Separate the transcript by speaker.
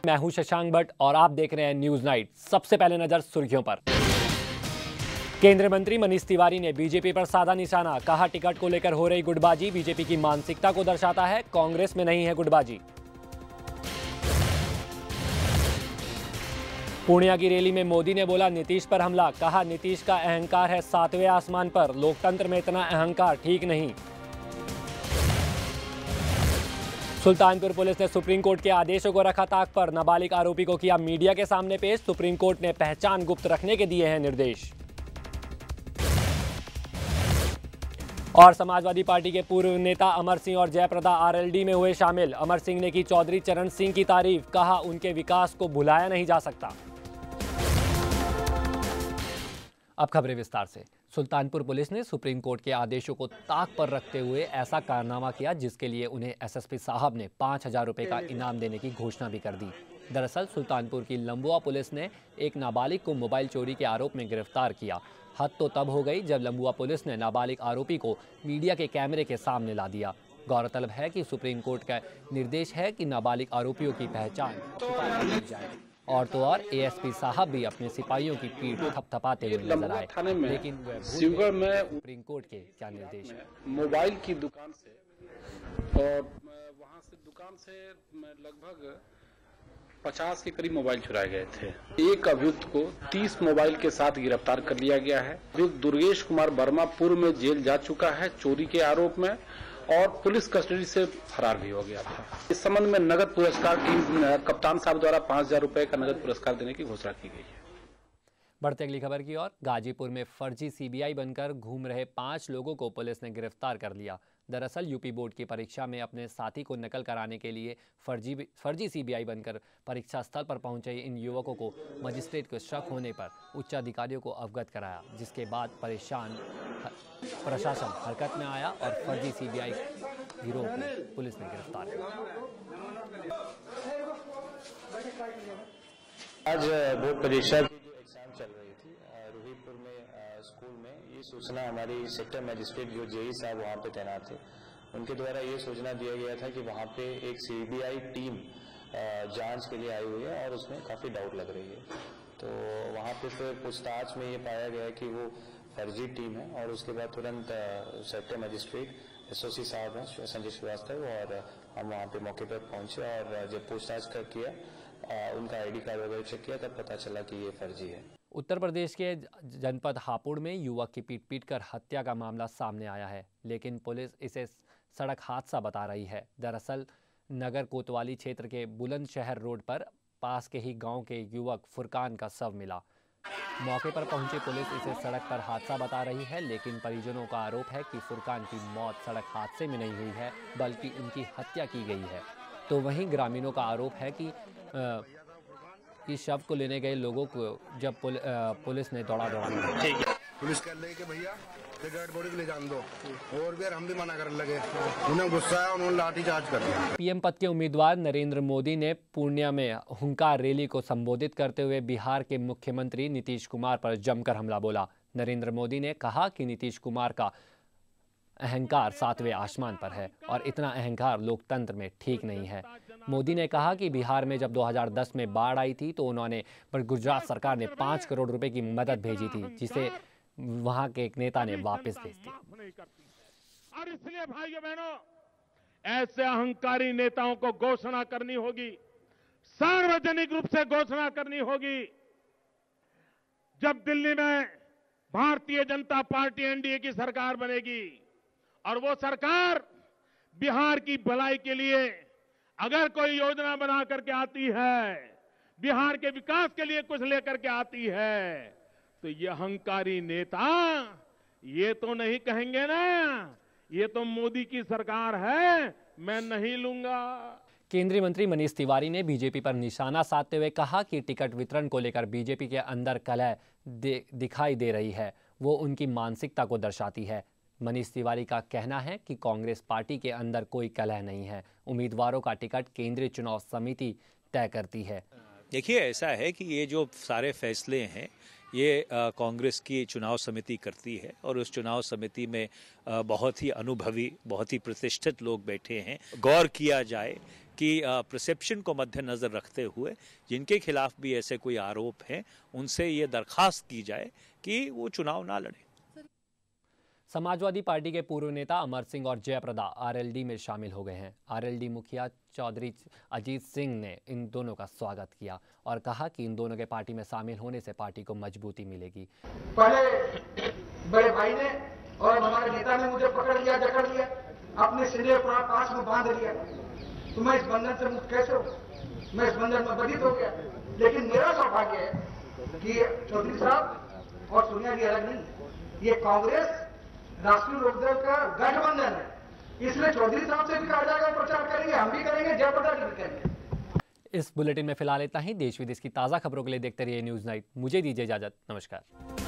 Speaker 1: मैं हूं शशांक भट्ट और आप देख रहे हैं न्यूज नाइट। सबसे पहले नजर सुर्खियों पर। केंद्रीय मंत्री मनीष तिवारी ने बीजेपी पर साधा निशाना, कहा टिकट को लेकर हो रही गुटबाजी बीजेपी की मानसिकता को दर्शाता है, कांग्रेस में नहीं है गुटबाजी। पूर्णिया की रैली में मोदी ने बोला नीतीश पर हमला, कहा नीतीश का अहंकार है 7वें आसमान पर, लोकतंत्र में इतना अहंकार ठीक नहीं। सुल्तानपुर पुलिस ने सुप्रीम कोर्ट के आदेशों को रखा ताक पर, नाबालिग आरोपी को किया मीडिया के सामने पेश, सुप्रीम कोर्ट ने पहचान गुप्त रखने के दिए हैं निर्देश। और समाजवादी पार्टी के पूर्व नेता अमर सिंह और जयप्रदा आरएलडी में हुए शामिल, अमर सिंह ने की चौधरी चरण सिंह की तारीफ, कहा उनके विकास को भुलाया नहीं जा सकता। अब खबरें विस्तार से। सुल्तानपुर पुलिस ने सुप्रीम कोर्ट के आदेशों को ताक पर रखते हुए ऐसा कारनामा किया जिसके लिए उन्हें एसएसपी साहब ने 5,000 रुपए का इनाम देने की घोषणा भी कर दी। दरअसल सुल्तानपुर की लंबुआ पुलिस ने एक नाबालिग को मोबाइल चोरी के आरोप में गिरफ्तार किया। हद तो तब हो गई जब लंबुआ पुलिस ने नाबालिग आरोपी को मीडिया के कैमरे के सामने ला दिया। गौरतलब है कि सुप्रीम कोर्ट का निर्देश है कि नाबालिग आरोपियों की पहचान छुपा दी जाए। और तो और एएसपी साहब भी अपने सिपाहियों की पीठ थपथपाते हुए नजर आए, लेकिन शिवगढ़ में सुप्रीम कोर्ट के क्या निर्देश है।
Speaker 2: मोबाइल की दुकान से और वहां से दुकान से लगभग 50 के करीब मोबाइल चुराए गए थे। एक अभियुक्त को 30 मोबाइल के साथ गिरफ्तार कर लिया गया है। अभियुक्त दुर्गेश कुमार वर्मा पूर्व में जेल जा चुका है चोरी के आरोप में और पुलिस कस्टडी से फरार भी हो गया था। इस संबंध में नगद पुरस्कार टीम कप्तान साहब द्वारा 5,000 रुपए का नगद पुरस्कार देने की घोषणा की गई है।
Speaker 1: बढ़ते अगली खबर की ओर। गाजीपुर में फर्जी सीबीआई बनकर घूम रहे 5 लोगों को पुलिस ने गिरफ्तार कर लिया। दरअसल यूपी बोर्ड की परीक्षा में अपने साथी को नकल कराने के लिए फर्जी सीबीआई बनकर परीक्षा स्थल पर पहुंचे इन युवकों को मजिस्ट्रेट को शक होने पर उच्च अधिकारियों को अवगत कराया, जिसके बाद परेशान प्रशासन हरकत में आया और फर्जी सीबीआई गिरोह को पुलिस ने गिरफ्तार किया।
Speaker 3: आज बोर्ड परीक्षा की जो एग्जाम चल रही थी रोहितपुर में स्कूल में, ये सूचना हमारी सेक्टर मजिस्ट्रेट जो जेई साहब वहाँ पे तैनात थे उनके द्वारा ये सूचना दिया गया था कि वहाँ पे एक सीबीआई टीम जांच के लिए आई हुई है और उसमें काफ़ी डाउट लग रही है। तो वहाँ पे फिर पूछताछ में ये पाया गया कि वो फर्जी टीम है और उसके बाद तुरंत सेक्टर मजिस्ट्रेट एसओसी साहब हैं संजय श्रीवास्तव और हम वहाँ पे मौके पर पहुंचे और जब पूछताछ कर किया उनका आईडी कार्ड वगैरह चेक किया तब पता चला कि ये फर्जी है।
Speaker 1: उत्तर प्रदेश के जनपद हापुड़ में युवक की पीट कर हत्या का मामला सामने आया है, लेकिन पुलिस इसे सड़क हादसा बता रही है। दरअसल नगर कोतवाली क्षेत्र के बुलंदशहर रोड पर पास के ही गांव के युवक फुरकान का शव मिला। मौके पर पहुंची पुलिस इसे सड़क पर हादसा बता रही है, लेकिन परिजनों का आरोप है कि फुरकान की मौत सड़क हादसे में नहीं हुई है बल्कि उनकी हत्या की गई है। तो वहीं ग्रामीणों का आरोप है कि शव को लेने गए लोगों को जब पुलिस ने दौड़ा
Speaker 4: पुलिस कह रही कि भैया डेड बॉडी को ले जान दो और भी हम भी मना करने लगे, उन्हें गुस्सा आया, उन्होंने लाठीचार्ज कर दिया।
Speaker 1: पीएम पद के उम्मीदवार नरेंद्र मोदी ने पूर्णिया में हुंकार रैली को संबोधित करते हुए बिहार के मुख्यमंत्री नीतीश कुमार पर जमकर हमला बोला। नरेंद्र मोदी ने कहा कि नीतीश कुमार का अहंकार 7वें आसमान पर है और इतना अहंकार लोकतंत्र में ठीक नहीं है। मोदी ने कहा कि बिहार में जब 2010 में बाढ़ आई थी तो उन्होंने पर गुजरात सरकार ने 5 करोड़ रुपए की मदद भेजी थी, जिसे वहां के एक नेता ने वापस भेज दिया।
Speaker 5: और इसलिए भाइयों बहनों, ऐसे अहंकारी नेताओं को घोषणा करनी होगी, सार्वजनिक रूप से घोषणा करनी होगी। जब दिल्ली में भारतीय जनता पार्टी एनडीए की सरकार बनेगी और वो सरकार बिहार की भलाई के लिए अगर कोई योजना बना करके आती है, बिहार के विकास के लिए कुछ लेकर के आती है, तो ये अहंकारी नेता ये तो नहीं कहेंगे ना ये तो मोदी की सरकार है, मैं नहीं लूंगा।
Speaker 1: केंद्रीय मंत्री मनीष तिवारी ने बीजेपी पर निशाना साधते हुए कहा कि टिकट वितरण को लेकर बीजेपी के अंदर कलह दिखाई दे रही है, वो उनकी मानसिकता को दर्शाती है। मनीष तिवारी का कहना है कि कांग्रेस पार्टी के अंदर कोई कलह नहीं है, उम्मीदवारों का टिकट केंद्रीय चुनाव समिति तय करती है।
Speaker 6: देखिए, ऐसा है कि ये जो सारे फैसले हैं ये कांग्रेस की चुनाव समिति करती है और उस चुनाव समिति में बहुत ही अनुभवी, बहुत ही प्रतिष्ठित लोग बैठे हैं। गौर किया जाए कि परसेप्शन को मद्देनजर रखते हुए जिनके खिलाफ भी ऐसे कोई आरोप हैं उनसे ये दरखास्त की जाए कि वो चुनाव ना लड़े।
Speaker 1: समाजवादी पार्टी के पूर्व नेता अमर सिंह और जयप्रदा आरएलडी में शामिल हो गए हैं। आरएलडी मुखिया चौधरी अजीत सिंह ने इन दोनों का स्वागत किया और कहा कि इन दोनों के पार्टी में शामिल होने से पार्टी को मजबूती मिलेगी।
Speaker 7: पहले बड़े भाई ने और हमारे नेता ने मुझे पकड़ लिया, जकड़ लिया, अपने सीने पर पास में बांध लिया, तो मैं इस बंधन से मुक्त कैसे हूँ? मैं इस बंधन में बंधित हो गया। लेकिन मेरा सौभाग्य है कि चौधरी साहब और सोनिया जी अलग नहीं, ये कांग्रेस राष्ट्रीय लोकदल का गठबंधन है, इसलिए चौधरी साहब से भी कहा जाएगा प्रचार करेंगे, हम भी करेंगे, जयप्रदा जी भी करेंगे।
Speaker 1: इस बुलेटिन में फिलहाल इतना ही। देश विदेश की ताज़ा खबरों के लिए देखते रहिए न्यूज़ नाइट। मुझे दीजिए इजाजत। नमस्कार।